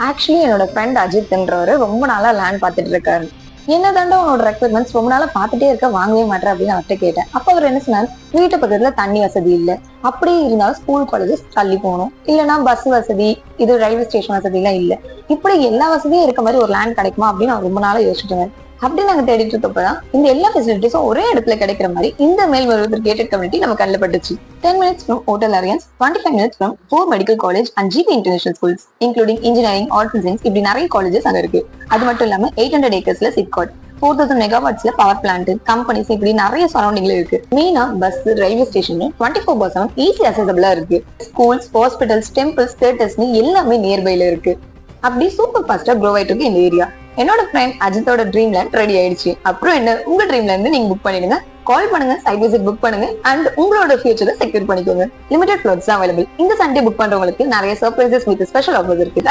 Actually என்னோட friend அஜித்ன்றவரு ரொம்ப நாளா லேண்ட் பார்த்துட்டு இருக்காரு. என்னதாண்டா உன்னோட ரெக்யர்மெண்ட்ஸ் ரொம்ப நாளா பார்த்துட்டே இருக்க, வாங்கவே மாட்டேன் அப்படின்னு அவர்கிட்ட கேட்டேன். அப்ப அவர் என்ன சொன்னார், வீட்டு பக்கத்துல தண்ணி வசதி இல்ல, அப்படியே இருந்தாலும் ஸ்கூல் காலேஜஸ் தள்ளி போகணும், இல்லைன்னா பஸ் வசதி, இது ரயில்வே ஸ்டேஷன் வசதி எல்லாம் இல்ல, இப்படி எல்லா வசதியும் இருக்க மாதிரி ஒரு லேண்ட் கிடைக்குமா அப்படின்னு அவர் ரொம்ப நாளா யோசிச்சுட்டு அப்படி நாங்க தேடிட்டு இருக்கப்பதான் இந்த எல்லா ஃபெசிலிட்டிஸும் ஒரே இடத்துல கிடைக்கிற மாதிரி இந்த மேல்மருவத்தூர் கேட்டட் கம்யூனிட்டி நம்ம கண்ணில் பட்டுச்சு. 10 minutes from Hotel Alliance, 25 minutes from 4 medical college and GP International Schools, including engineering, arts and science, இப்படி நிறைய காலேஜஸ் அங்க இருக்கு. அது மட்டும் இல்லாம 800 acresல சிப்காட், 4000 megawattsல பவர் பிளான்ட், கம்பெனிஸ், இப்படி நிறைய சரௌண்டிங்ல இருக்கு. மெயினா பஸ், ரயில்வே ஸ்டேஷன் 24/7 ஈஸி அசசபிளா இருக்கு. ஸ்கூல்ஸ், ஹாஸ்பிட்டல்ஸ், டெம்பிள்ஸ், தியேட்டர்ஸ்னு எல்லாமே நியர்பைல இருக்கு. அப்படி சூப்பர் ஃபாஸ்டா க்ரோ ஆயிட்டு இருக்கு இந்த ஏரியா. என்னோட ஃப்ரெண்ட் அஜித்தோட ட்ரீம் லேண்ட் ரெடி ஆயிடுச்சு. அப்புறம் என்ன, உங்க ட்ரீம்ல இருந்து நீங்க புக் பண்ணிடுங்க, கால் பண்ணுங்க, சைட் விசிட் புக் பண்ணுங்க அண்ட் உங்களோட ஃபியூச்சரை செக்யூர் பண்ணிக்கோங்க. Limited floats available. இந்த சண்டே புக் பண்றவங்களுக்கு நிறைய சர்ப்ரைசஸ் வித் ஸ்பெஷல் ஆஃபர்ஸ் இருக்கு.